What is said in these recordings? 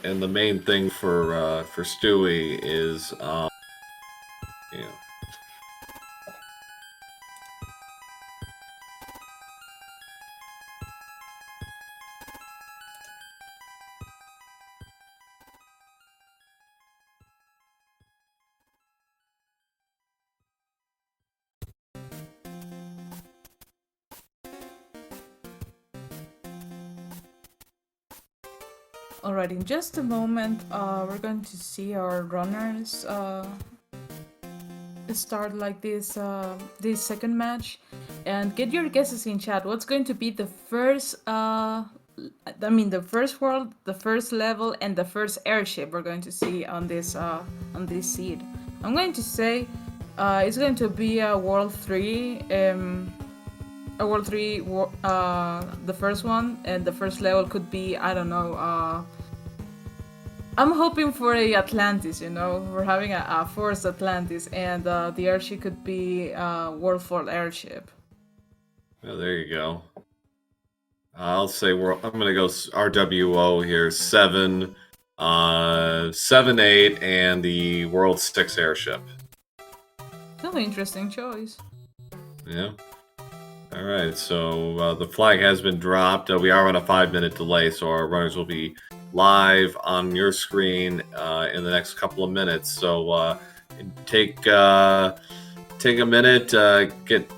and the main thing for Stewie is you know. Alright, in just a moment, we're going to see our runners start like this second match, and get your guesses in chat. What's going to be the first? The first world, the first level, and the first airship we're going to see on this seed. I'm going to say it's going to be a World 3. A World 3, the first one, and the first level could be, I don't know, I'm hoping for a Atlantis, you know. We're having a forced Atlantis, and the airship could be World 4 airship. Oh, there you go. I'll say I'm gonna go RWO here, 7, 7-8, and the World 6 airship. Kind of interesting choice. Yeah. All right, so the flag has been dropped. We are on a 5-minute delay, so our runners will be live on your screen in the next couple of minutes. So take a minute, get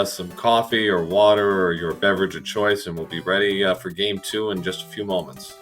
some coffee or water or your beverage of choice, and we'll be ready for Game 2 in just a few moments.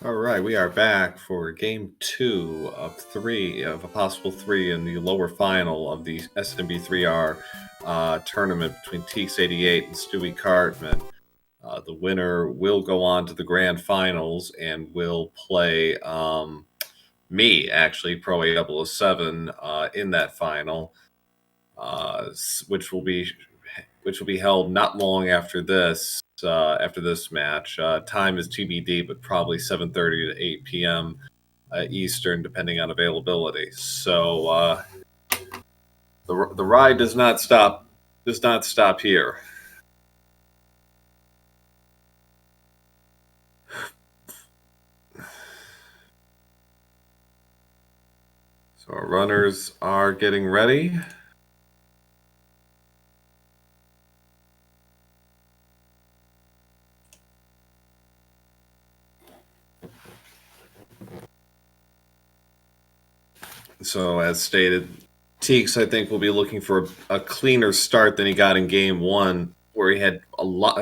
All right, we are back for Game 2 of 3 of a possible 3 in the lower final of the SMB3R tournament between TEEX88 and Stewie Cartman. The winner will go on to the grand finals and will play me, actually, Pro A007, in that final, which will be held not long after this. After this match, time is TBD, but probably 7:30 to 8 p.m. Eastern, depending on availability. So the ride does not stop. Does not stop here. So our runners are getting ready. So as stated, Teeks, I think, will be looking for a cleaner start than he got in Game 1, where he had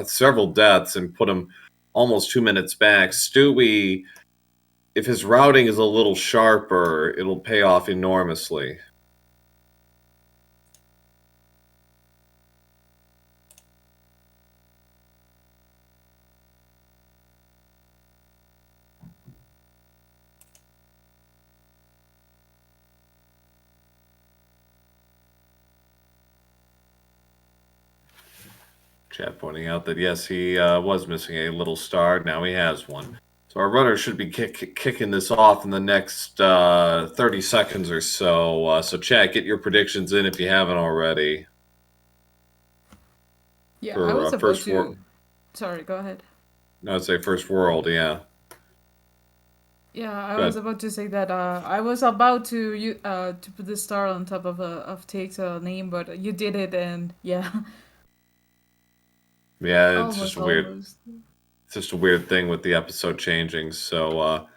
several deaths and put him almost 2 minutes back. Stewie, if his routing is a little sharper, it'll pay off enormously. Chat pointing out that yes, he was missing a little star. Now he has one. So our runner should be kicking this off in the next 30 seconds or so. So chat, get your predictions in if you haven't already. Yeah, for, I was about first to. Sorry, go ahead. No, I'd say first world, yeah. Yeah, I was about to say that I was about to put the star on top of Take's name, but you did it, and yeah. Yeah, it's Almost, just weird. almost. It's just a weird thing with the episode changing. So,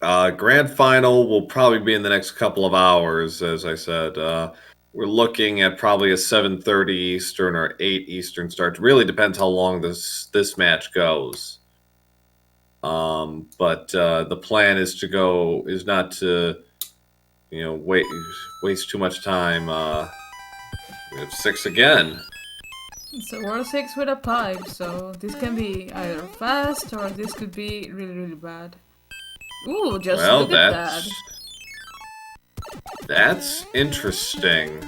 grand final will probably be in the next couple of hours, as I said. We're looking at probably a 7:30 Eastern or 8 Eastern start. It really depends how long this match goes. But the plan is not to, waste too much time. We have 6 again. It's a World 6 with a pipe, so this can be either fast or this could be really, really bad. Ooh, just look at that. That's interesting.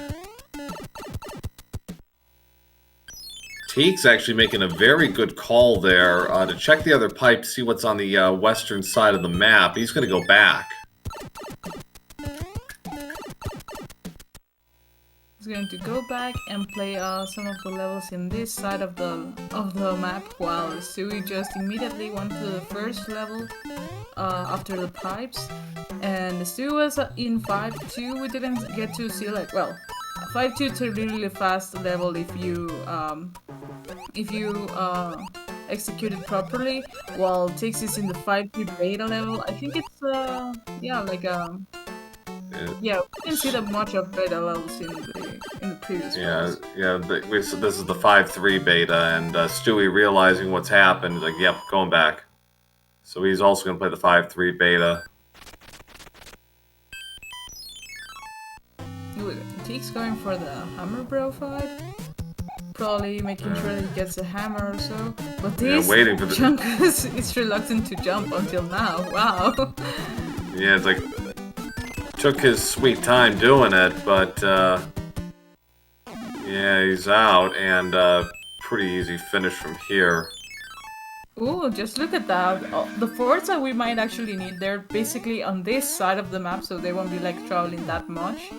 Teek's actually making a very good call there to check the other pipe, see what's on the western side of the map. He's going to go back. He's going to go back and play some of the levels in this side of the map, while Stewie just immediately went to the first level after the pipes. And Stewie was in 5-2. We didn't get to see 5-2 is a really fast level if you execute it properly, while TEEX is in the 5-2 beta level. I think it's we didn't see that much of beta levels in the previous ones. So this is the 5-3 beta, and Stewie realizing what's happened, is like, yep, going back. So he's also going to play the 5-3 beta. TEEX going for the hammer bro fight. Probably making sure that he gets a hammer or so. But this chunk is reluctant to jump until now. Wow. Yeah, it's like took his sweet time doing it, but yeah, he's out, and pretty easy finish from here. Ooh, just look at that. The forts that we might actually need, they're basically on this side of the map, so they won't be traveling that much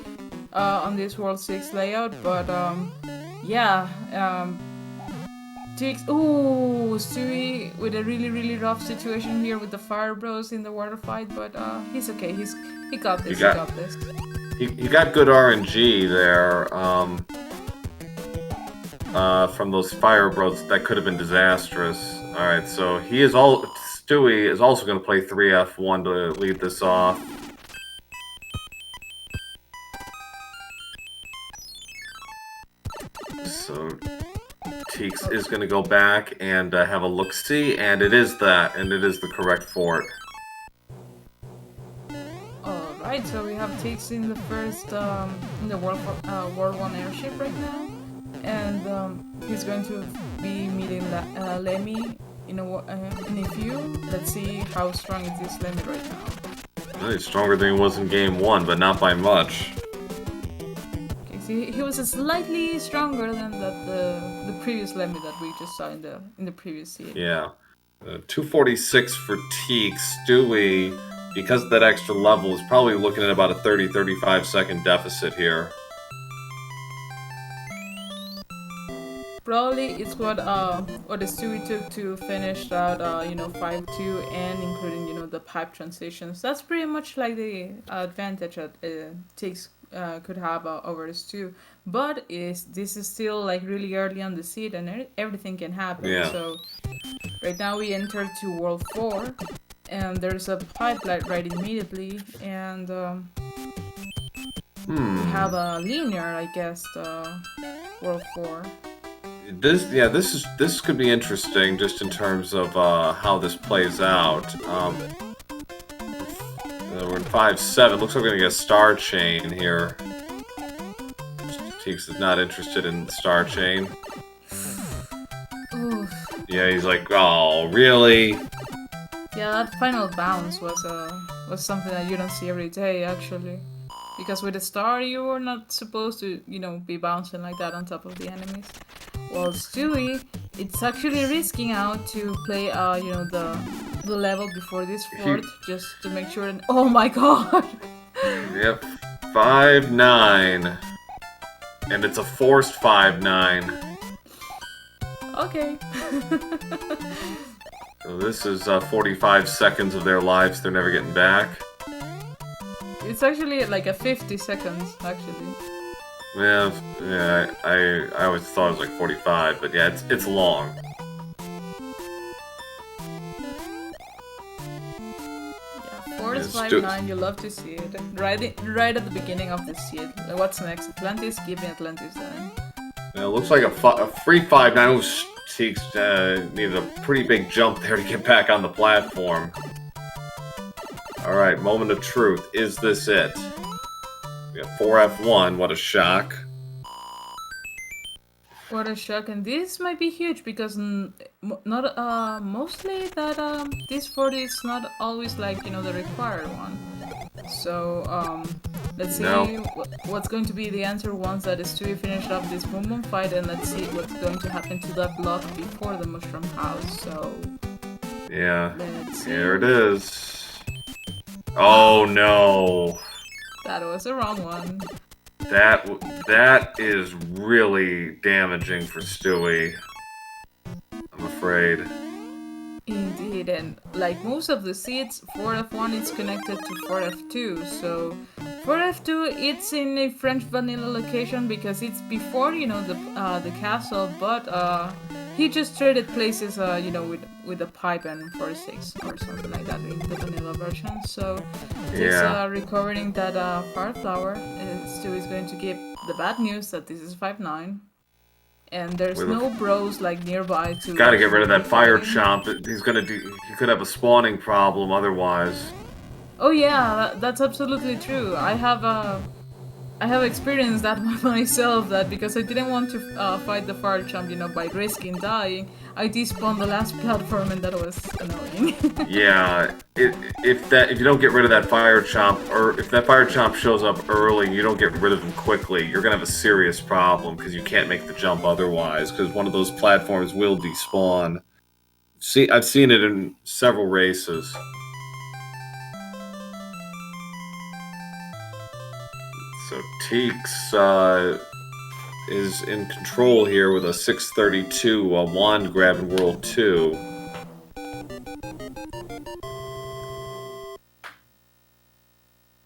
on this World 6 layout, but TEEX. Ooh, Stewie with a really, really rough situation here with the Fire Bros in the water fight, but he's okay. He got this. He got good RNG there from those Fire Bros. That could have been disastrous. All right, so Stewie is also going to play 3F1 to lead this off. So TEEX is going to go back and have a look-see, and it is the correct fort. Alright, so we have TEEX in the first, in the World 1 airship right now, and he's going to be meeting Lemmy in a few. Let's see how strong is this Lemmy right now. He's stronger than he was in game 1, but not by much. He was slightly stronger than the previous Lemmy that we just saw in the previous scene. Yeah, 246 for TEEX. Stewie, because of that extra level, is probably looking at about a 30-35 second deficit here. Probably it's what the Stewie took to finish out 5-2, and including the pipe transitions. That's pretty much like the advantage that TEEX could have over us too, but this is still really early on the seed, and everything can happen. Yeah. So right now we enter to World 4, and there's a pipeline right immediately, and we have a linear, I guess, World 4. This could be interesting just in terms of how this plays out. We're in 5-7. Looks like we're gonna get a star chain here. TEEX is not interested in the star chain. Oof. Yeah, he's like, oh, really? Yeah, that final bounce was something that you don't see every day, actually. Because with a star, you are not supposed to, you know, be bouncing like that on top of the enemies. While Stewie, it's actually risking out to play, you know, the level before this fort just to make sure. And oh my god! Yep, 5-9, and it's a forced 5-9. Okay. So this is 45 seconds of their lives they're never getting back. It's actually like a 50 seconds, actually. Yeah, I always thought it was like 45, but yeah, it's long. Yeah, Force 5-9, you love to see it. Right at the beginning of the seed. Like, what's next? Atlantis? Give me Atlantis then. Yeah, it looks like a free 5-9. Ooh, TEEX needed a pretty big jump there to get back on the platform. Alright, moment of truth. Is this it? We got 4F1, what a shock. What a shock, and this might be huge because not mostly that this fort is not always like, you know, the required one. So let's see what's going to be the answer once that Stewie finished up this boom boom fight, and let's see what's going to happen to that block before the mushroom house. So yeah, let's see. Here it is. Oh no! That was the wrong one. That is really damaging for Stewie, I'm afraid. Indeed, and like most of the seeds, 4F1 is connected to 4F2, so 4F2 it's in a French vanilla location because it's before, you know, the castle, but he just traded places, you know, with a pipe and 4-6 or something like that in the vanilla version. So this recovering that fire flower, Stu is going to give the bad news that this is 5-9. And there's no bros like nearby to. Gotta get rid of that fire chomp. He could have a spawning problem otherwise. Oh yeah, that's absolutely true. I have experienced that myself. That because I didn't want to fight the fire chomp, you know, by risking dying, I despawned the last platform, and that was annoying. Yeah, if you don't get rid of that fire chomp, or if that fire chomp shows up early and you don't get rid of him quickly, you're gonna have a serious problem because you can't make the jump otherwise. Because one of those platforms will despawn. See, I've seen it in several races. So TEEX is in control here with a 632 wand grab in World 2.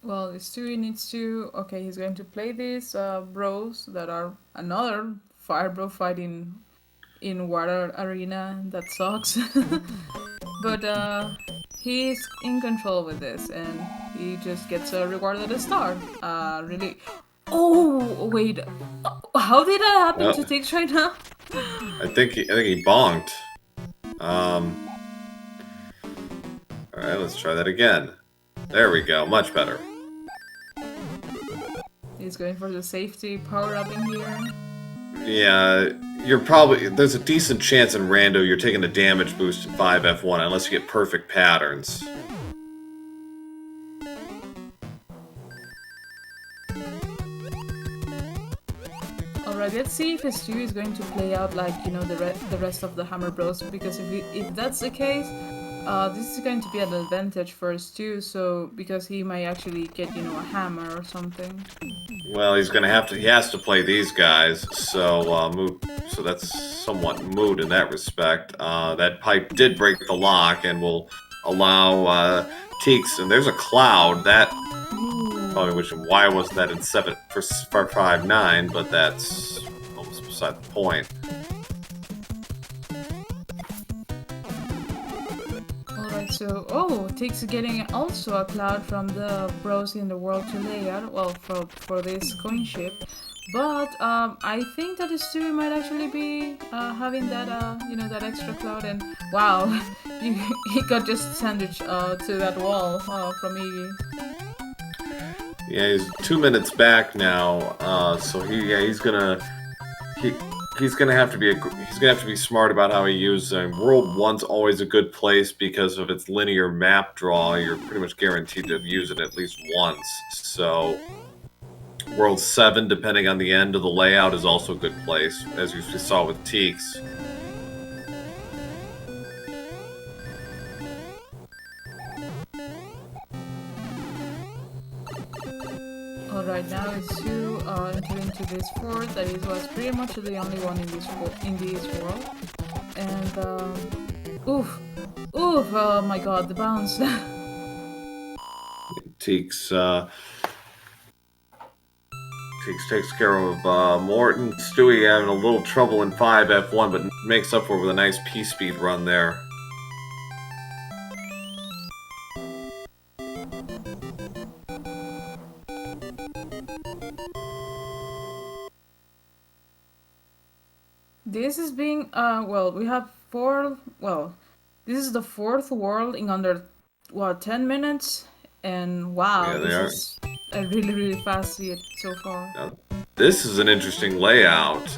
Well, Stewie needs to... Okay, he's going to play these bros that are another fire bro fight in water arena. That sucks. But he's in control with this, and he just gets rewarded a star. Really... Oh, wait. How did that happen to TEEX right now? I think he bonked. Alright, let's try that again. There we go, much better. He's going for the safety power-up in here. Yeah, there's a decent chance in Rando you're taking a damage boost in 5F1 unless you get perfect patterns. Alright, let's see if Stewie is going to play out like, you know, the rest of the Hammer Bros, because if that's the case, this is going to be an advantage for Stu, so because he might actually get, you know, a hammer or something. Well, he has to play these guys, so so that's somewhat moot in that respect. That pipe did break the lock and will allow TEEX, and there's a cloud that probably why wasn't that in 7 for 5-9, but that's almost beside the point. So, TEEX getting also a cloud from the bros in the World 2 layout, well, for this coin ship. But I think that Stewie might actually be having that, you know, that extra cloud, and wow, he got just sandwiched to that wall from Iggy. Yeah, he's 2 minutes back now, so he's gonna have to be smart about how he uses them. World 1's always a good place because of its linear map draw. You're pretty much guaranteed to use it at least once. So World 7, depending on the end of the layout, is also a good place, as you saw with TEEX. Alright, now it's to enter into this fort that it was pretty much the only one in this world. And oof, oh my god, the bounce. TEEX takes care of Morton. Stewie having a little trouble in 5F1, but makes up for it with a nice P-speed run there. This is being, well, we have this is the 4th world in under, 10 minutes? And wow, Yeah, this is a really fast hit so far. Now, this is an interesting layout.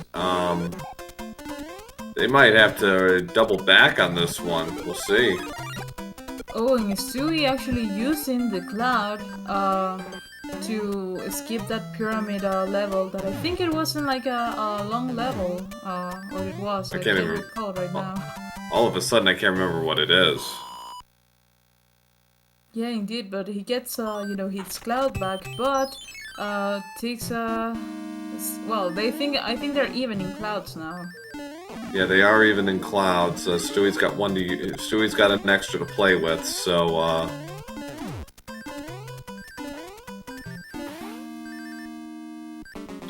They might have to double back on this one. We'll see. Oh, and Stewie actually using the cloud, to skip that pyramid level that I think it wasn't like a long level, or it was. I can't even recall right now. All of a sudden, I can't remember what it is. Yeah, indeed, but he gets, his cloud back, but takes well, I think they're even in clouds now. Yeah, they are even in clouds. Stewie's got Stewie's got an extra to play with, so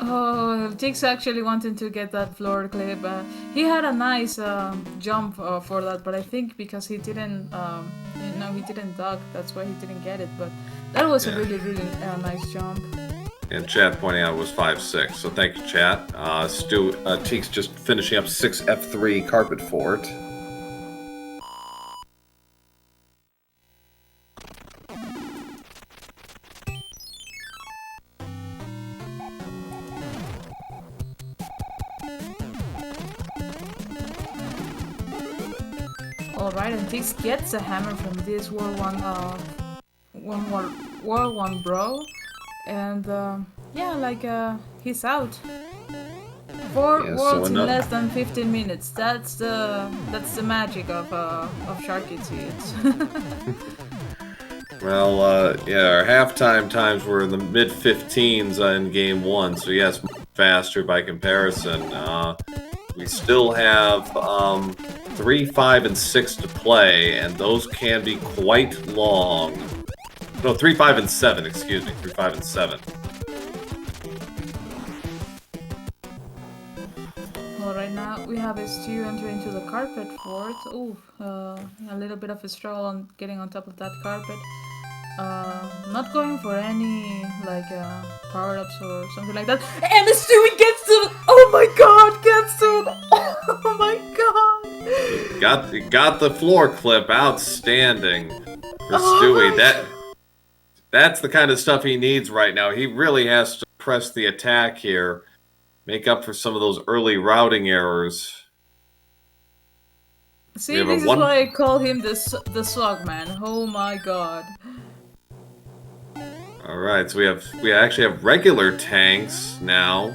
Oh, TEEX actually wanted to get that floor clip. He had a nice jump for that, but I think because he didn't, he didn't duck, that's why he didn't get it. But that was a really nice jump. And chat pointing out it was 5-6, so thank you, chat. TEEX just finishing up 6F3 Carpet Fort. Alright, and TEEX gets a hammer from this World 1 bro. And he's out. 4 worlds in less than 15 minutes. That's the magic of Sharky Seeds. Well, our halftime times were in the mid-15s in Game 1, so yes, faster by comparison. We still have 3, 5, and 6 to play, and those can be quite long. No, 3, 5, and 7, excuse me. 3, 5, and 7. Well, right now we have a Stu enter into the carpet fort. Ooh, a little bit of a struggle on getting on top of that carpet. Not going for any, power-ups or something like that. And the Stewie gets to... Oh my god, gets to... Oh my god! Got the floor clip. Outstanding for Stewie. That's the kind of stuff he needs right now. He really has to press the attack here. Make up for some of those early routing errors. See, this is why I call him the swag man. Oh my god. Alright, so we actually have regular tanks now.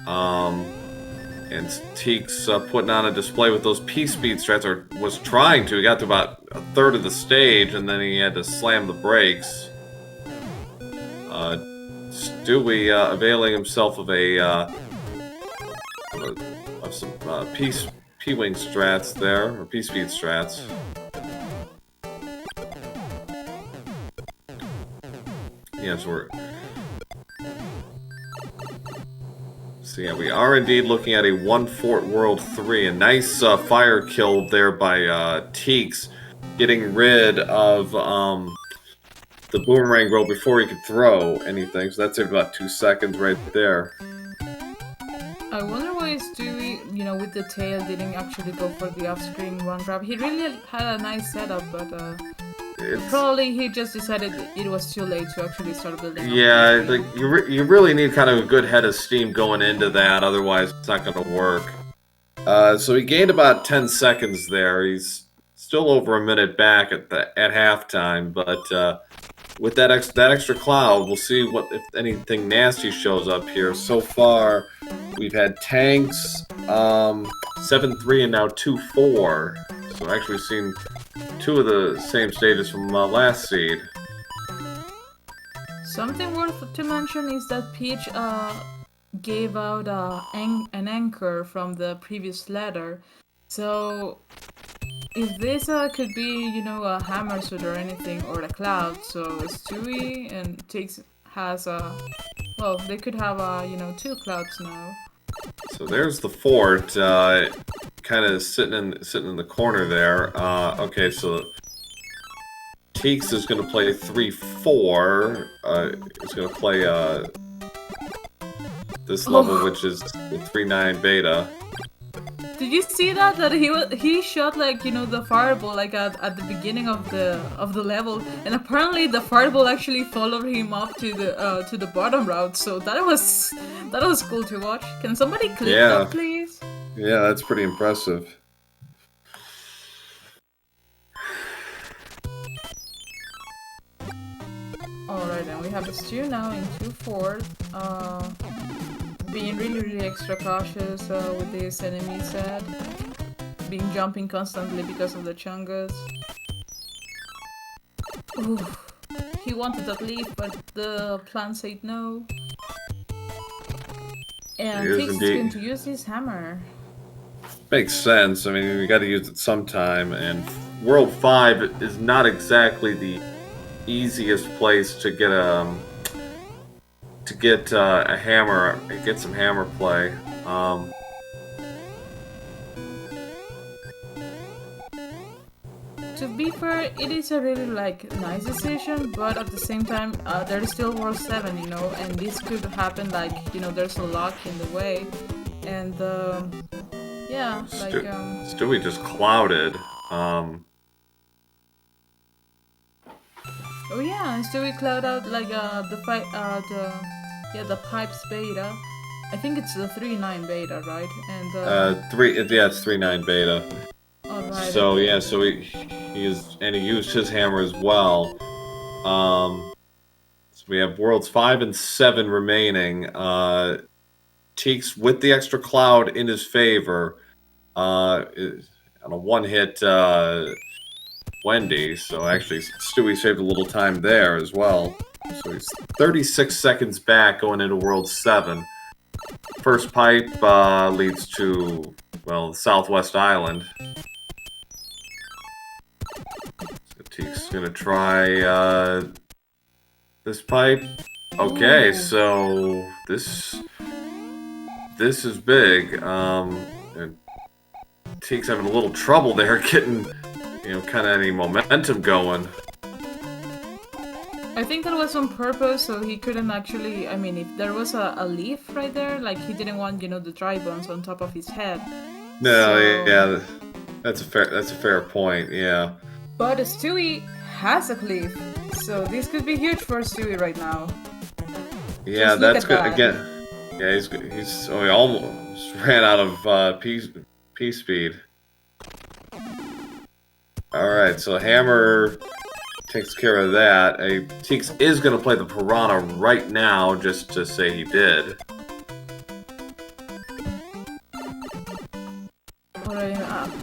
And TEEX putting on a display with those P-speed strats, or was trying to. He got to about a third of the stage, and then he had to slam the brakes. Stewie availing himself of some P-wing strats there, or P-speed strats. Yes, so yeah, we are indeed looking at a 1-Fort World 3. A nice fire kill there by TEEX, getting rid of the boomerang roll before he could throw anything. So that saved about 2 seconds right there. I wonder why Stewie, with the tail, didn't actually go for the off-screen one grab. He really had a nice setup, but probably he just decided it was too late to actually start building. Yeah, you really need kind of a good head of steam going into that, otherwise it's not going to work. So he gained about 10 seconds there. He's still over a minute back at halftime, but with that extra cloud, we'll see what if anything nasty shows up here. So far, we've had tanks, 7-3 and now 2-4. So actually, we've seen two of the same stages from last seed. Something worth to mention is that Peach gave out an anchor from the previous letter. So if this could be, you know, a hammer suit or anything, or a cloud, so Stewie and TEEX has well, they could have you know, 2 clouds now. So there's the fort, kind of sitting in the corner there. Okay, so TEEX is going to play 3-4. He's going to play this level, which is the 3-9 beta. Did you see that? That he shot, like, you know, the fireball like at the beginning of the level, and apparently the fireball actually followed him up to the bottom route. So that was cool to watch. Can somebody clip that, please? Yeah, that's pretty impressive. Alright, and we have a Stu now in 2-4. Being really extra cautious with this enemy set. Being jumping constantly because of the Chungus. Oof. He wanted that leaf, but the plan said no. And TEEX is going to use his hammer. Makes sense. I mean, we got to use it sometime, and World 5 is not exactly the easiest place to get a hammer, get some hammer play. To be fair, it is a really nice decision, but at the same time, there's still World 7, you know, and this could happen, like, you know, there's a lock in the way, and yeah, Stewie just clouded. Oh yeah, and Stewie cloud out the pipes beta. I think it's the 3-9 beta, right? And it's 3-9 beta. Alright. So yeah, so he used his hammer as well. So we have worlds 5 and 7 remaining. TEEX with the extra cloud in his favor. On a one-hit Wendy, so actually Stewie saved a little time there as well. So he's 36 seconds back going into World 7. First pipe leads to, well, the Southwest Island. So TEEX is going to try this pipe. Okay, so this is big. And TEEX having a little trouble there getting, you know, kind of any momentum going. I think that was on purpose, so he couldn't actually, I mean, if there was a leaf right there, like, he didn't want, you know, the dry bones on top of his head. No, so... yeah, that's a fair point, yeah. But Stewie has a cliff, so this could be huge for Stewie right now. Yeah, that's good. Again, yeah, he's he almost ran out of P speed. Alright, so Hammer takes care of that. TEEX is going to play the Piranha right now, just to say he did. Alright,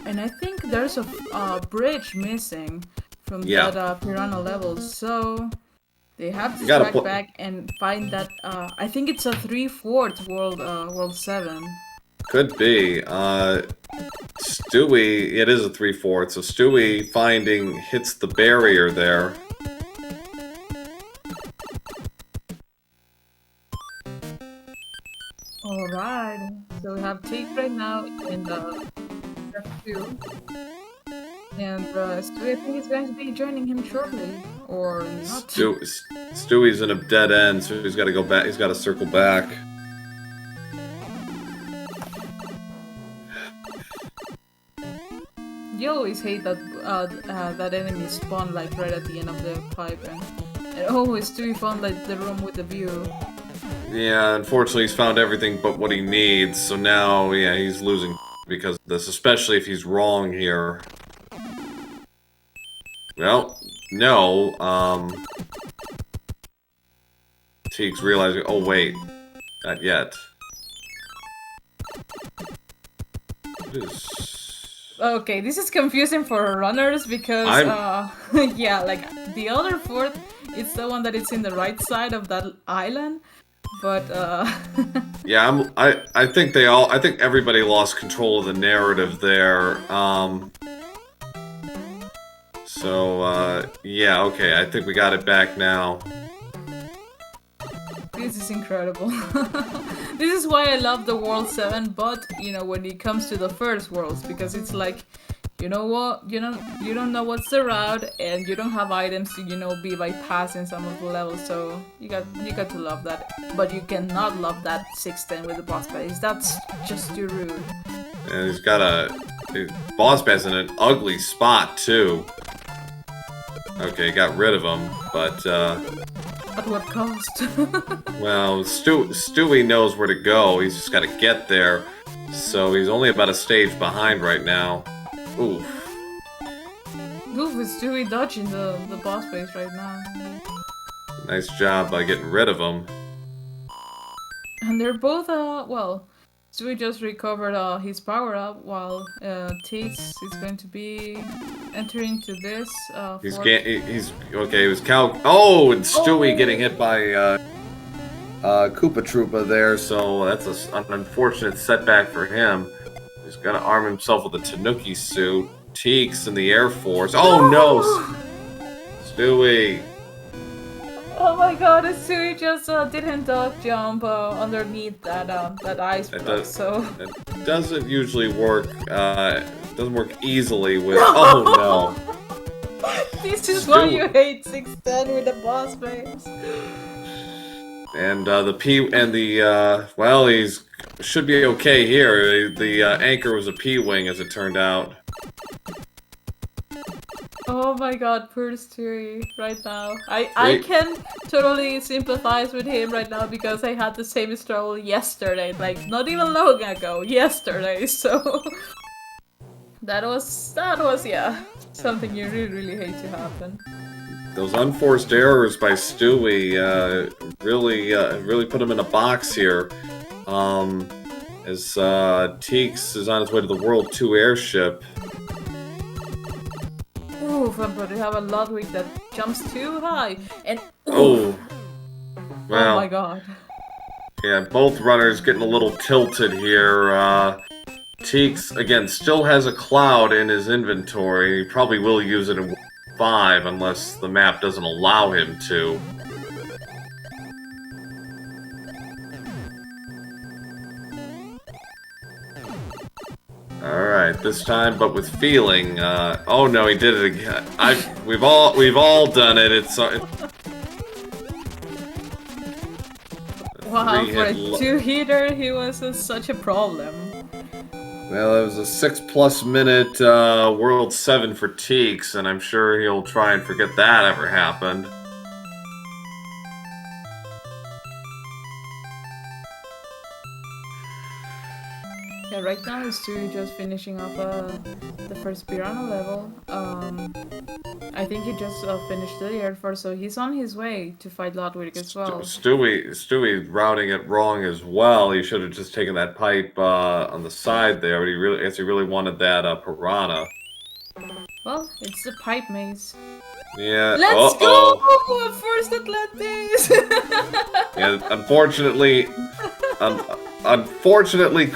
and I think there's a bridge missing from that Piranha level, so they have to track back and find that. I think it's a 3/4 World 7. Could be. Stewie, it is a 3/4, so Stewie hits the barrier there. Alright, so we have TEEX right now in step 2. And Stewie, I think, is going to be joining him shortly, or not. Stewie's in a dead end, so he's got to go back. He's got to circle back. You always hate that that enemy spawn like right at the end of the pipe, and always Stewie found like the room with the view. Yeah, unfortunately he's found everything but what he needs, so now, yeah, he's losing because of this, especially if he's wrong here. Well, no, Teeks realizing, oh wait, not yet. Okay, this is confusing for runners because, yeah, like the other fort, it's the one that is in the right side of that island, but yeah, I think I think everybody lost control of the narrative there. Yeah, okay, I think we got it back now. This is incredible. This is why I love the World 7, but, you know, when it comes to the first worlds, because it's like, you know what, you don't know what's the route, and you don't have items to, you know, be bypassing some of the levels, so you got to love that. But you cannot love that 610 with the boss battles. That's just too rude. And he's got a boss battle's in an ugly spot too. Okay, got rid of him, but at what cost? well, Stewie knows where to go. He's just got to get there. So he's only about a stage behind right now. Oof. Oof, is Stewie dodging the boss base right now. Nice job by getting rid of him. And they're both, well, Stewie just recovered his power-up, while TEEX is going to be entering to this He's okay, he was oh, and Stewie getting hit by Koopa Troopa there, so that's an unfortunate setback for him. He's got to arm himself with a Tanuki suit. Teeks in the Air Force. Oh no! Stewie! Oh my god, Stewie just didn't dodge jump underneath that ice block, so... It doesn't usually work, doesn't work easily with... Oh no! This is why you hate 610 with the boss base. And well, should be okay here. The anchor was a P-wing, as it turned out. Oh my god, poor Stewie right now. I can totally sympathize with him right now because I had the same struggle yesterday, like not even long ago, yesterday, so that was yeah, something you really hate to happen. Those unforced errors by Stewie really put him in a box here. As Teeks is on his way to the World 2 airship. Oof, but we have a Ludwig that jumps too high, and oh, well, oh my god. Yeah, both runners getting a little tilted here. Teeks, again, still has a cloud in his inventory. He probably will use it in 5 unless the map doesn't allow him to. Alright, this time, but with feeling. Oh no, he did it again. We've all done it. It's wow, for a 2-hitter, he was such a problem. Well, it was a 6+ minute World 7 for Teeks, and I'm sure he'll try and forget that ever happened. Yeah, right now is Stewie just finishing off the first piranha level. I think he just finished the Air Force, so he's on his way to fight Ludwig as well. Stewie's routing it wrong as well. He should have just taken that pipe on the side there, but he really wanted that piranha. Well, it's the pipe maze. Yeah. Let's go! First Atlantis! Yeah, unfortunately, unfortunately,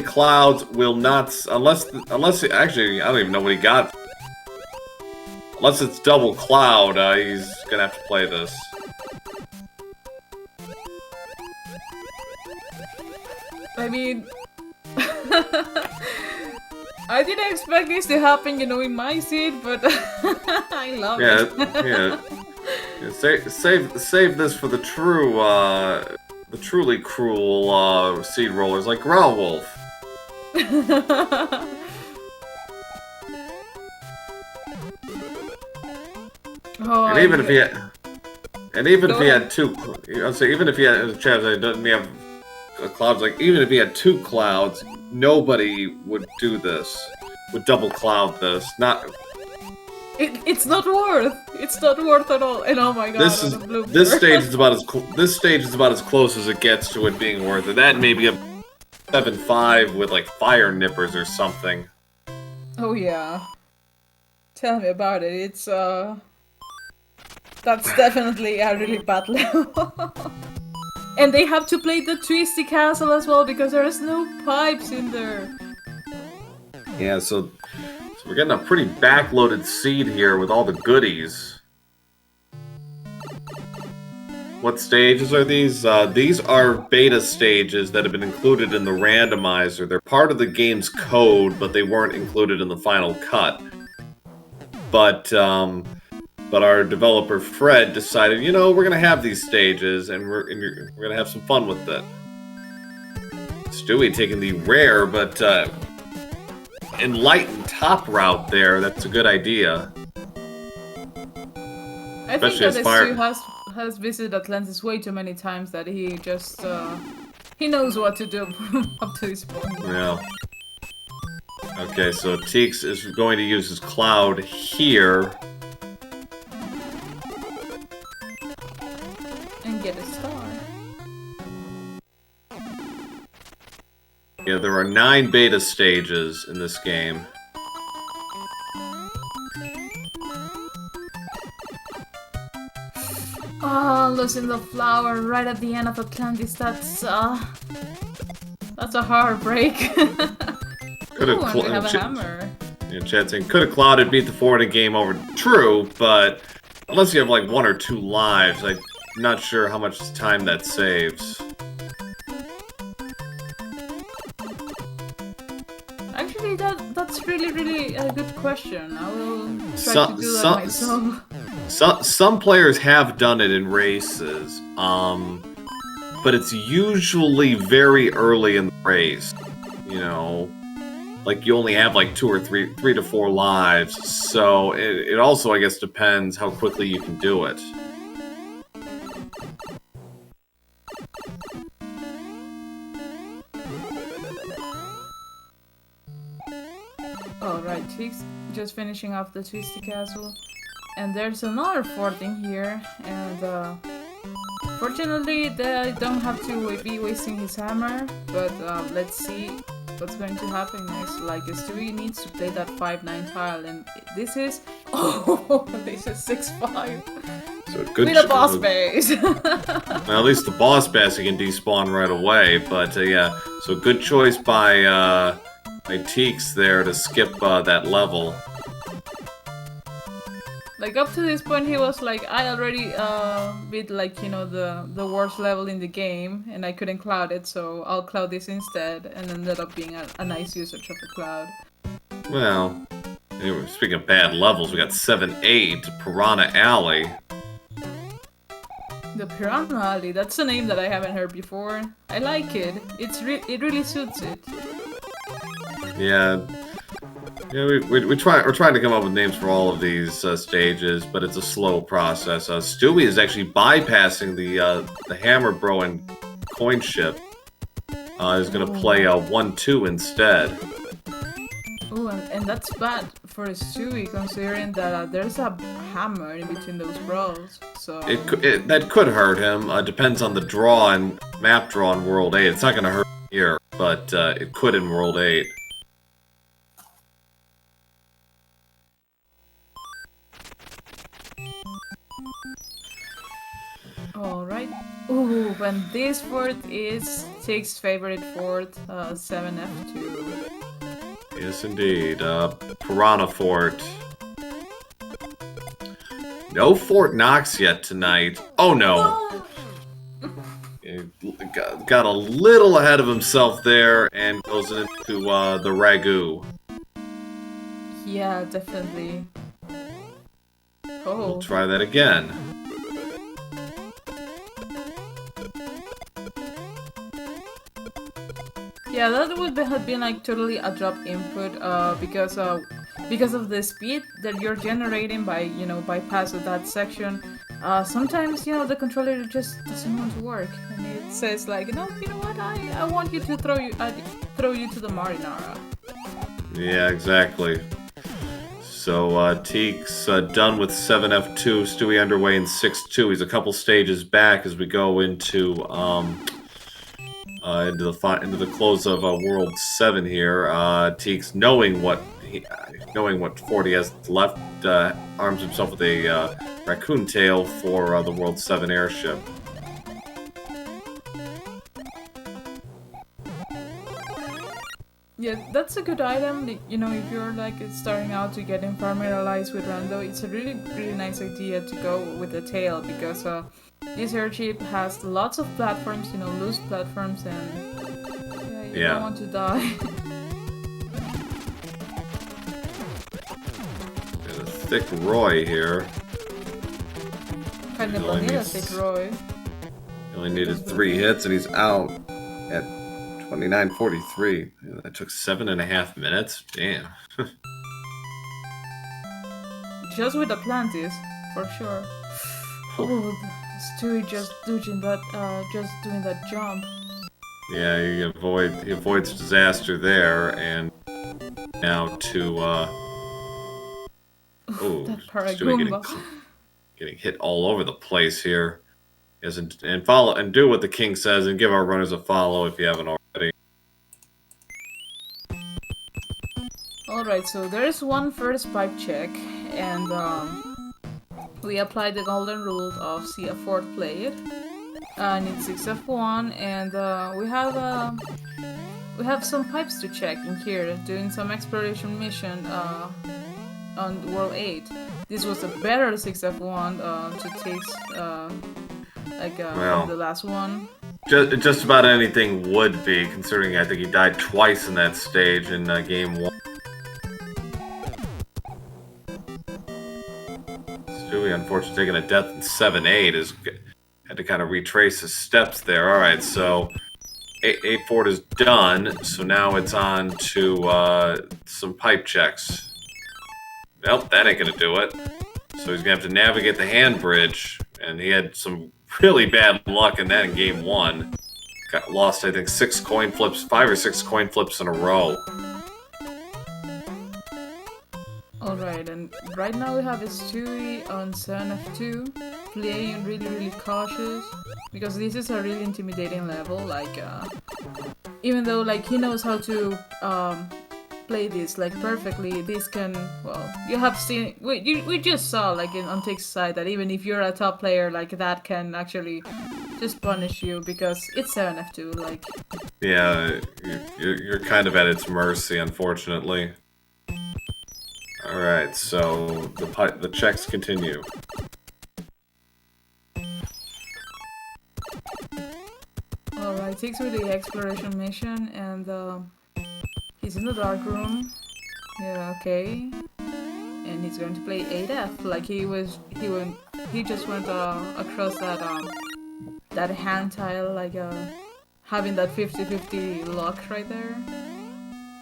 Clouds will not, unless actually, I don't even know what he got. Unless it's double Cloud, he's gonna have to play this. I mean, I didn't expect this to happen, you know, in my seed, but I love it. Yeah. Save this for the truly cruel seed rollers like Growlwolf. Oh, and even if he had two, I'd say even if he had a chance, doesn't he have clouds? Like even if he had 2 clouds, nobody would do this. Would double cloud this. Not. It's not worth. It's not worth at all. And oh my god, This stage is about as close as it gets to it being worth it. That may be a 7-5 with like fire nippers or something. Oh yeah. Tell me about it. It's that's definitely a really bad level. And they have to play the Twisty Castle as well because there's no pipes in there. Yeah, so we're getting a pretty backloaded seed here with all the goodies. What stages are these? These are beta stages that have been included in the randomizer. They're part of the game's code, but they weren't included in the final cut. But our developer Fred decided, you know, we're gonna have these stages, and we're gonna have some fun with it. Stewie taking the rare but enlightened top route there. That's a good idea. I think that Stewie has visited Atlantis way too many times that he just he knows what to do up to this point. Yeah. Okay, so TEEX is going to use his cloud here. And get a star. Yeah, there are 9 beta stages in this game. Oh, losing the flower right at the end of Atlantis, that's a heartbreak. Ooh, and we have a hammer. Yeah, Chad saying, could have clouded, beat the forward and game over. True, but unless you have like 1 or 2 lives, I'm not sure how much time that saves. Actually, that's really a good question. I will try to do that myself. Some players have done it in races, but it's usually very early in the race. You know, like you only have like 2 or 3 to 4 lives, so it also, I guess, depends how quickly you can do it. Alright, TEEX just finishing off the Twisty Castle. And there's another fort in here, and fortunately they don't have to be wasting his hammer, but let's see what's going to happen next. Like, Stewie needs to play that 5-9 tile, and this is... Oh, this is 6-5. So good with a boss base. Well, at least the boss base can despawn right away, but yeah, so good choice by TEEX there to skip that level. Like, up to this point, he was like, I already beat, like, you know, the worst level in the game, and I couldn't cloud it, so I'll cloud this instead, and ended up being a nice usage of the cloud. Well, anyway, speaking of bad levels, we got 7-8, Piranha Alley. The Piranha Alley, that's a name that I haven't heard before. I like it. It really suits it. Yeah. Yeah, we're trying to come up with names for all of these stages, but it's a slow process. Stewie is actually bypassing the Hammer Bro and Coin Ship. He's gonna play 1-2 instead. Oh, and that's bad for Stewie, considering that there's a hammer in between those bros. So that could hurt him. Depends on the draw and map draw in World 8. It's not gonna hurt here, but it could in World 8. Alright. Ooh, and this fort is TEEX's favorite fort, 7F2. Yes, indeed. Piranha Fort. No Fort Knox yet tonight. Oh no! Got a little ahead of himself there and goes into the Ragu. Yeah, definitely. Oh. We'll try that again. Yeah, that would have been like totally a drop input because of the speed that you're generating by, you know, bypass of that section. Sometimes, you know, the controller just doesn't want to work, and it says like, you know what, I want you to throw you to the marinara. Yeah, exactly. So Teeks done with 7F2, Stewie underway in 6-2. He's a couple stages back as we go into the close of World 7 here. Teeks, knowing what 40 has left, arms himself with a raccoon tail for the World 7 airship. Yeah, that's a good item. You know, if you're like starting out to getting familiarized with Rando, it's a really, really nice idea to go with the tail because this airship has lots of platforms, you know, loose platforms, and you don't want to die. Got a thick Roy here. Kind of vanilla thick Roy. He only needed 3 hits and he's out at 29:43. That took 7.5 minutes. Damn. Just with Atlantis, for sure. Oh, Stewie just doing that jump. Yeah, he avoids disaster there, and now to Stewie getting hit all over the place here. And follow and do what the king says and give our runners a follow if you haven't already. Alright, so there's one first pipe check, and we applied the golden rule of see a fourth player. Need 6F1, and we have some pipes to check in here, doing some exploration mission on World 8. This was a better 6F1 to take the last one. Just about anything would be, considering I think he died twice in that stage in game 1. Stewie, unfortunately, taking a death in 7-8 had to kind of retrace his steps there. All right, so 8-4 is done. So now it's on to some pipe checks. Nope, that ain't gonna do it. So he's gonna have to navigate the hand bridge, and he had some really bad luck in that in game 1. Got lost, I think, 5 or 6 coin flips in a row. Alright, and right now we have a Stewie on 7F2, playing really, really cautious, because this is a really intimidating level. Like, even though like he knows how to play this like perfectly, this can, well, you have seen, we just saw like on Tick's side that even if you're a top player, like that can actually just punish you because it's 7F2, like. Yeah, you're kind of at its mercy, unfortunately. Alright, so the checks continue. Alright, takes with the exploration mission, and he's in the dark room. Yeah, okay. And he's going to play 8F, like he just went across that hand tile, like having that 50-50 lock right there.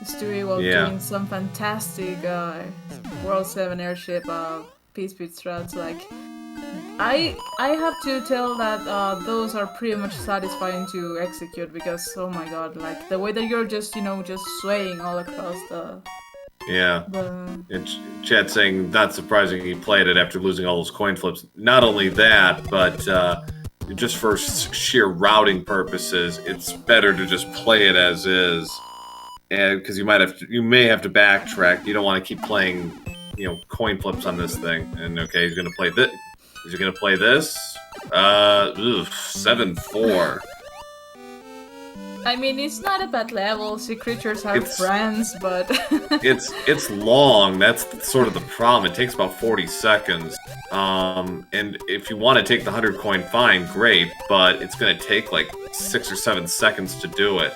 Stewie while doing some fantastic World 7 airship P-speed strats. Like, I have to tell that those are pretty much satisfying to execute because, oh my god, like the way that you're just, you know, just swaying all across the... Yeah. Chat saying, not surprising he played it after losing all those coin flips. Not only that, but just for sheer routing purposes, it's better to just play it as is. And because you may have to backtrack. You don't want to keep playing, you know, coin flips on this thing. And okay, he's gonna play this. Is he gonna play this? 7-4. I mean, it's not a bad level. Sea creatures are friends, but it's long. That's sort of the problem. It takes about 40 seconds. And if you want to take the 100 coin, fine, great. But it's gonna take like 6 or 7 seconds to do it.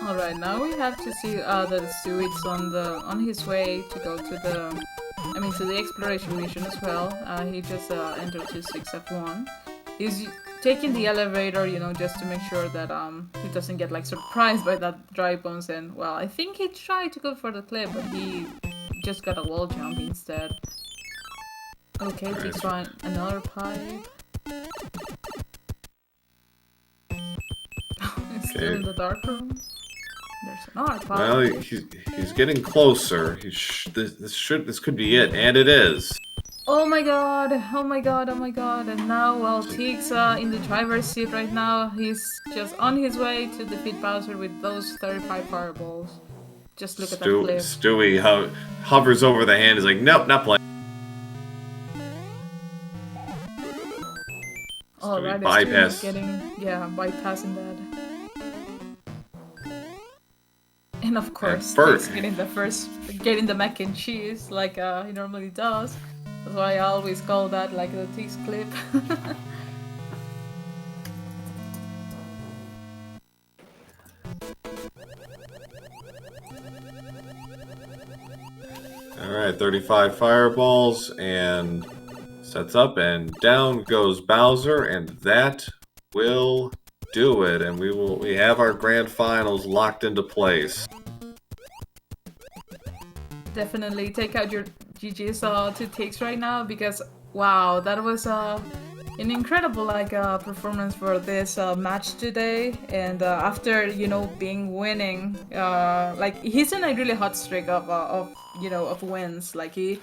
Alright, now we have to see that Stewie's on his way to go to the exploration mission as well. He just entered to 6F1. He's taking the elevator, you know, just to make sure that he doesn't get like surprised by that dry bones. And well, I think he tried to go for the clip, but he just got a wall jump instead. Okay, he's fine. Another pipe. It's still in the dark room. There's another pile. Well, he's getting closer. This could be it, and it is. Oh my god, oh my god, oh my god. And now, well, TEEX in the driver's seat right now. He's just on his way to defeat Bowser with those 35 fireballs. Just look at that clip. Stewie hovers over the hand. He's like, nope, not playing. Oh, right, bypassing that. And of course, he's getting the mac and cheese like he normally does. That's why I always call that like the TEEX clip. Alright, 35 fireballs, and sets up, and down goes Bowser, and that will do it. And we have our grand finals locked into place. Definitely take out your GG's to TEEX right now, because wow, that was an incredible performance for this match today. And after being winning, like he's in a really hot streak of wins. Like he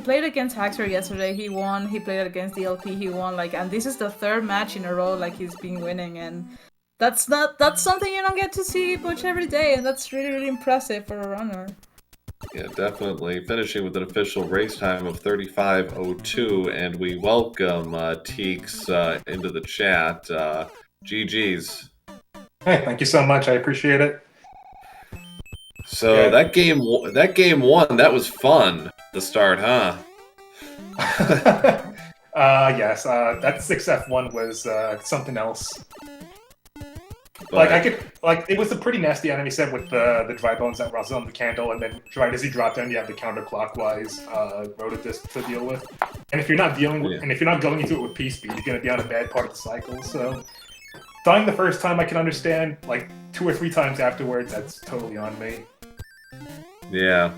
played against Haxor yesterday, he won. He played against DLP, he won. Like, and this is the third match in a row like he's been winning, and that's something you don't get to see much every day, and that's really, really impressive for a runner. Yeah, definitely. Finishing with an official race time of 35:02, and we welcome TEEX into the chat. GG's. Hey, thank you so much. I appreciate it. So yeah. that game won. That was fun to start, huh? Yes. That 6F1 was something else. But, it was a pretty nasty enemy set with the dry bones that was on the candle, and then right as he dropped down, you have the counterclockwise rotodisc to deal with. And if you're not going into it with P-speed, you're gonna be on a bad part of the cycle. So dying the first time I can understand. Like 2 or 3 times afterwards, that's totally on me. Yeah,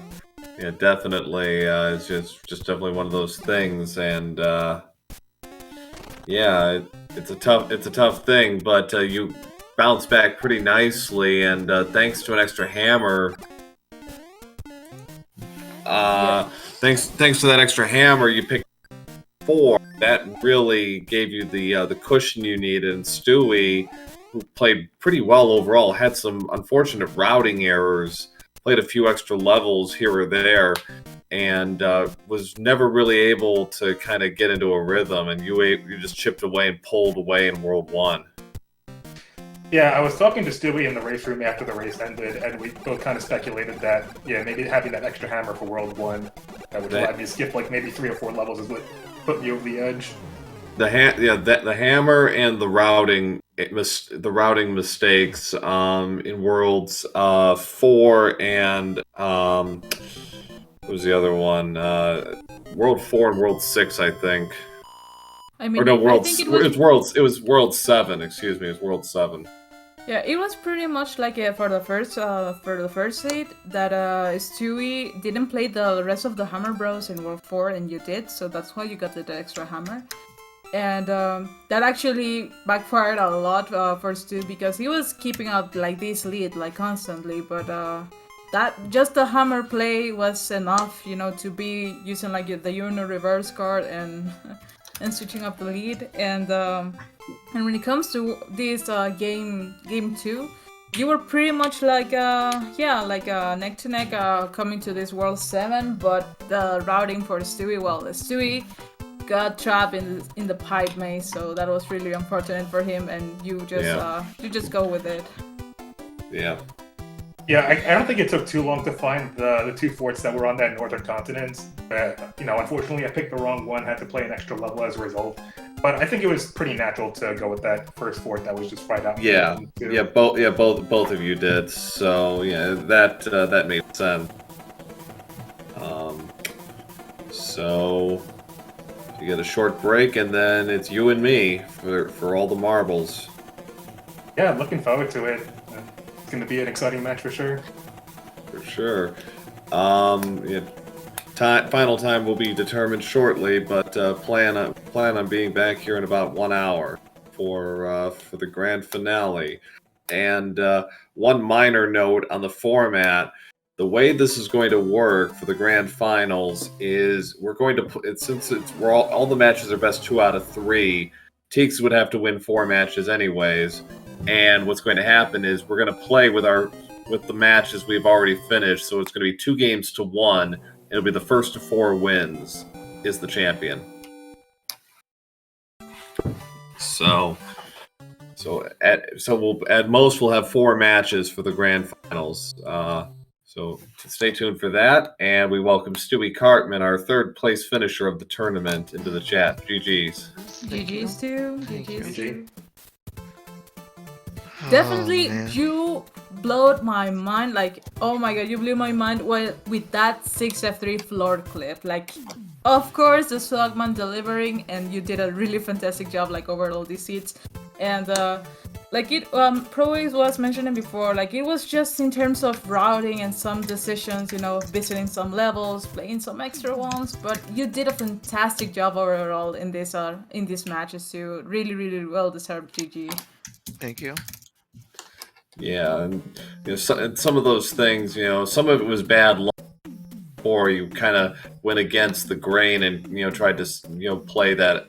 definitely. It's just definitely one of those things, and yeah, it's a tough thing, but you bounced back pretty nicely, and thanks to an extra hammer. Thanks to that extra hammer, you picked 4. That really gave you the cushion you needed. And Stewie, who played pretty well overall, had some unfortunate routing errors, played a few extra levels here or there, and was never really able to kind of get into a rhythm. And you just chipped away and pulled away in World 1. Yeah, I was talking to Stewie in the race room after the race ended, and we both kind of speculated that, yeah, maybe having that extra hammer for World 1 that would allow me to skip like maybe 3 or 4 levels is what put me over the edge. The hammer and the routing mistakes in Worlds 4 and what was the other one? World 4 and World 6, I think. I mean, or no, I think it was World 7. Excuse me, it was World 7. Yeah, it was pretty much like for the first seed that Stewie didn't play the rest of the Hammer Bros in World 4, and you did, so that's why you got the extra hammer. And that actually backfired a lot for Stu, because he was keeping up like this lead like constantly, but that just the hammer play was enough, to be using like the Uno reverse card and switching up the lead. And when it comes to this game 2, you were pretty much like neck to neck coming to this World 7, but the routing for Stewie, Stewie got trapped in the pipe maze, so that was really unfortunate for him, and you just go with it. Yeah. Yeah, I don't think it took too long to find the 2 forts that were on that northern continent. Unfortunately, I picked the wrong one, had to play an extra level as a result. But I think it was pretty natural to go with that first fort that was just right out. Both of you did. So yeah, that made sense. So you get a short break, and then it's you and me for all the marbles. Yeah, looking forward to it. It's going to be an exciting match for sure. For sure. Final time will be determined shortly, but plan on being back here in about 1 hour for the grand finale. And one minor note on the format. The way this is going to work for the grand finals is we're going to since we're all the matches are best 2 out of 3. TEEX would have to win 4 matches anyways, and what's going to happen is we're going to play with the matches we've already finished. So it's going to be 2 games to 1. It'll be the first to 4 wins is the champion. So at most we'll have 4 matches for the grand finals. So stay tuned for that, and we welcome Stewie Cartman, our 3rd place finisher of the tournament, into the chat. GG's. GG's too. GG's GG. too. Definitely, you blowed my mind. Like, oh my god, you blew my mind with that 6F3 floor clip. Like, of course, the Swagman delivering, and you did a really fantastic job, like, over all these seats. And like it, Proace was mentioning before, like it was just in terms of routing and some decisions, you know, visiting some levels, playing some extra ones. But you did a fantastic job overall in these matches too. Really, really well deserved. GG. Thank you. Yeah, and you know, some of those things, you know, some of it was bad luck, or you kind of went against the grain and, you know, tried to, you know, play that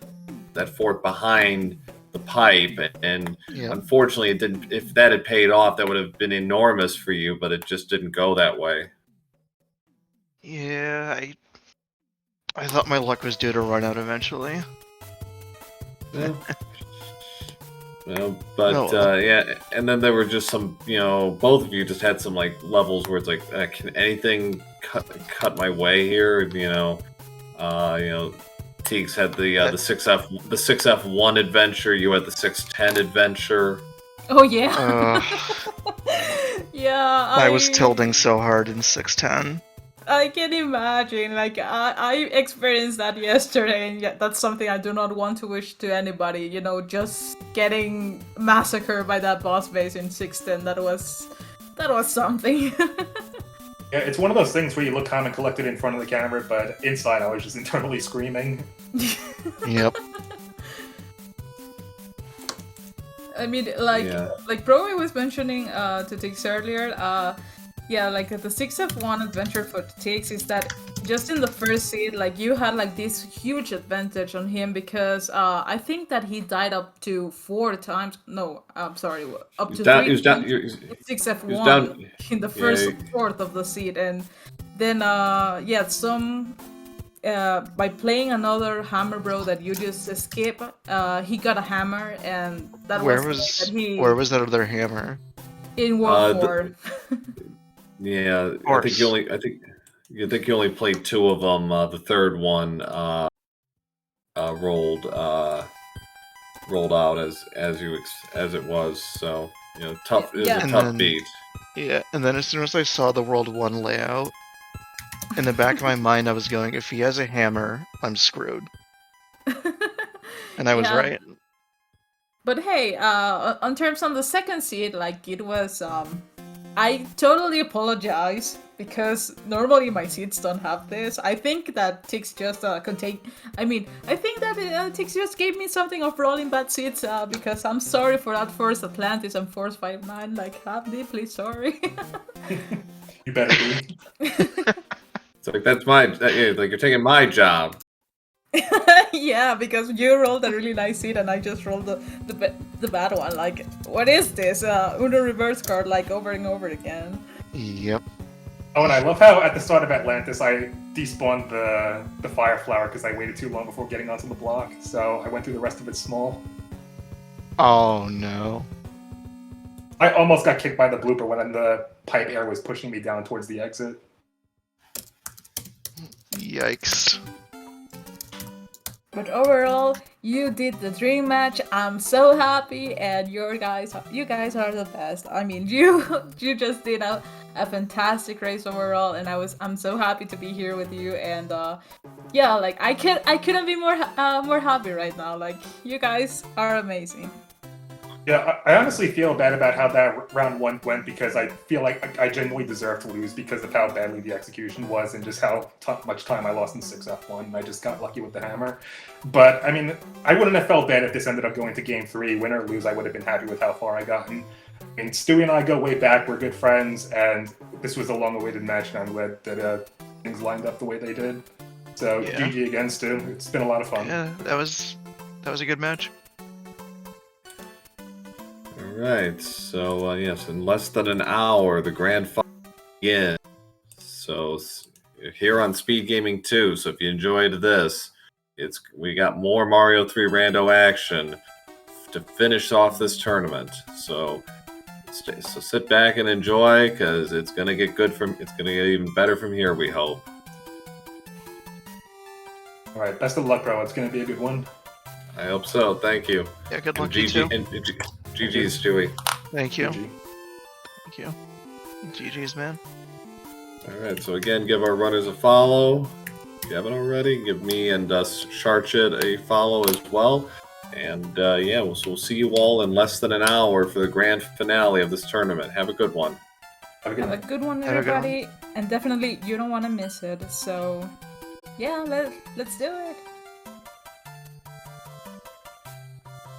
fort behind the pipe, and unfortunately it didn't. If that had paid off, that would have been enormous for you, but it just didn't go that way. Yeah, I thought my luck was due to run out eventually. Yeah. Well, but yeah, and then there were just some, you know, both of you just had some like levels where it's like, can anything cut my way here? You know, TEEX had the 6F1 adventure. You had the 610 adventure. Oh yeah. Yeah. I was tilting so hard in 610. I can imagine. Like I experienced that yesterday, and yet that's something I do not want to wish to anybody. You know, just getting massacred by that boss base in 610. That was something. Yeah, it's one of those things where you look calm and collected in front of the camera, but inside I was just internally screaming. Yep. I mean, like Pro was mentioning to TEEX earlier, yeah, like the 6F1 adventure for TEEX is that just in the first seed, like you had like this huge advantage on him because I think that he died up to 4 times. No, I'm sorry, up to 3 times. 6F1 in the first fourth of the seed, and then some. By playing another hammer bro that you just skip, he got a hammer, and that where was that other hammer? In World 4. Yeah, I think you only played 2 of them. The third one rolled out as it was. So, you know, tough. It was a tough beat. Yeah, and then as soon as I saw the World 1 layout, in the back of my mind I was going, if he has a hammer, I'm screwed. And I was right. But hey, on terms on the second seed, like it was, I totally apologize because normally my seeds don't have this. I think that TEEX just I think that TEEX just gave me something of rolling bad seeds because I'm sorry for that Force Atlantis and Force 5-9. Like, I'm deeply sorry. You better be. It's like like you're taking my job. Yeah, because you rolled a really nice seed and I just rolled the bad one. Like, what is this? Uno reverse card, like, over and over again. Yep. Oh, and I love how at the start of Atlantis I despawned the fire flower because I waited too long before getting onto the block, so I went through the rest of it small. Oh no. I almost got kicked by the blooper when the pipe air was pushing me down towards the exit. Yikes. But overall, you did the dream match. I'm so happy, and you guys are the best. I mean, you just did a fantastic race overall, and I'm so happy to be here with you. And yeah, like I couldn't be more happy right now. Like, you guys are amazing. Yeah, I honestly feel bad about how that round 1 went because I feel like I genuinely deserve to lose because of how badly the execution was and just how much time I lost in 6F1, and I just got lucky with the hammer. But, I mean, I wouldn't have felt bad if this ended up going to Game 3. Win or lose, I would have been happy with how far I gotten. I mean, Stewie and I go way back. We're good friends, and this was a long-awaited match, and I'm glad that things lined up the way they did. So Yeah. GG again, Stu. It's been a lot of fun. Yeah, that was a good match. All right. So yes, in less than an hour, the grand final begins. So here on Speed Gaming 2. So if you enjoyed this, we got more Mario 3 Rando action to finish off this tournament. So sit back and enjoy, because it's gonna get even better from here, we hope. All right, best of luck, bro. It's going to be a good one. I hope so. Thank you. Yeah, good luck And to you too. GG's, Stewie. Thank you. GG. Thank you. GG's, man. All right. So again, give our runners a follow. If you haven't already, give me and Sharchit a follow as well. And yeah, we'll see you all in less than an hour for the grand finale of this tournament. Have a good one. Have a good Have one. a good one, Have a good one. everybody. And definitely, you don't want to miss it. So, yeah, let's do it.